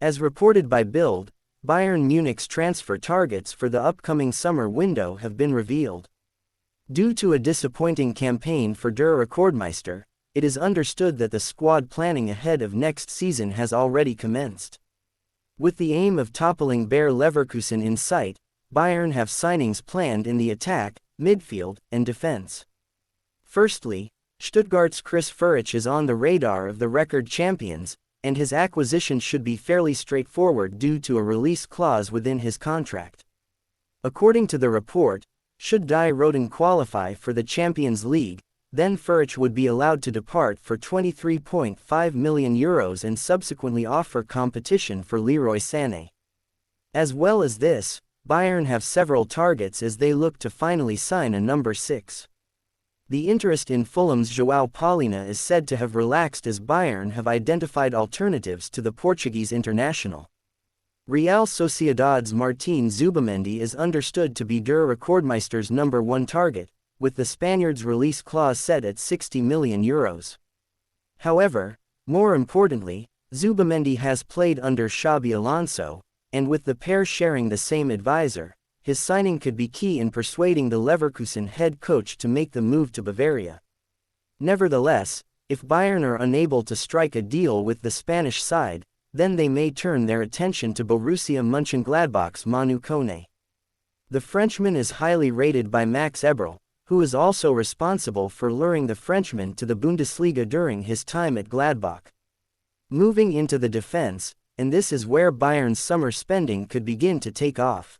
As reported by Bild, Bayern Munich's transfer targets for the upcoming summer window have been revealed. Due to a disappointing campaign for Der Rekordmeister, it is understood that the squad planning ahead of next season has already commenced. With the aim of toppling Bayer Leverkusen in sight, Bayern have signings planned in the attack, midfield, and defense. Firstly, Stuttgart's Chris Führich is on the radar of the record champions, and his acquisition should be fairly straightforward due to a release clause within his contract. According to the report, should Die Roten qualify for the Champions League, then Führich would be allowed to depart for €23.5 million and subsequently offer competition for Leroy Sané. As well as this, Bayern have several targets as they look to finally sign a number 6. The interest in Fulham's João Paulina is said to have relaxed as Bayern have identified alternatives to the Portuguese international. Real Sociedad's Martin Zubimendi is understood to be Der Rekordmeister's number 1 target, with the Spaniard's release clause set at €60 million. However, more importantly, Zubimendi has played under Xabi Alonso, and with the pair sharing the same advisor, his signing could be key in persuading the Leverkusen head coach to make the move to Bavaria. Nevertheless, if Bayern are unable to strike a deal with the Spanish side, then they may turn their attention to Borussia Mönchengladbach's Manu Kone. The Frenchman is highly rated by Max Eberl, who is also responsible for luring the Frenchman to the Bundesliga during his time at Gladbach. Moving into the defense, and this is where Bayern's summer spending could begin to take off.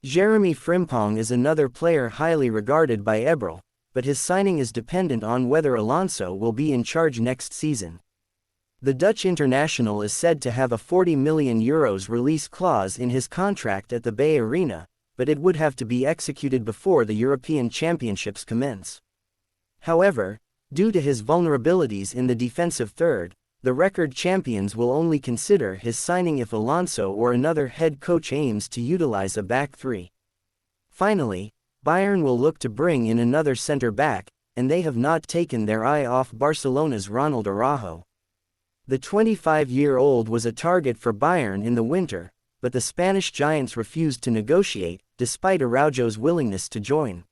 Jeremy Frimpong is another player highly regarded by Eberl, but his signing is dependent on whether Alonso will be in charge next season. The Dutch international is said to have a €40 million release clause in his contract at the Bay Arena, but it would have to be executed before the European Championships commence. However, due to his vulnerabilities in the defensive third, the record champions will only consider his signing if Alonso or another head coach aims to utilize a back three. Finally, Bayern will look to bring in another centre-back, and they have not taken their eye off Barcelona's Ronald Araujo. The 25-year-old was a target for Bayern in the winter, but the Spanish giants refused to negotiate, despite Araujo's willingness to join.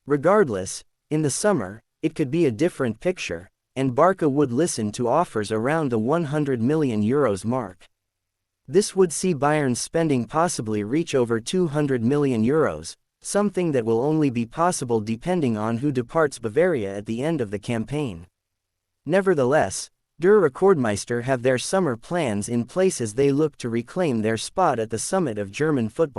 Regardless, in the summer, it could be a different picture, and Barca would listen to offers around the €100 million mark. This would see Bayern's spending possibly reach over €200 million, something that will only be possible depending on who departs Bavaria at the end of the campaign. Nevertheless, Der Rekordmeister have their summer plans in place as they look to reclaim their spot at the summit of German football.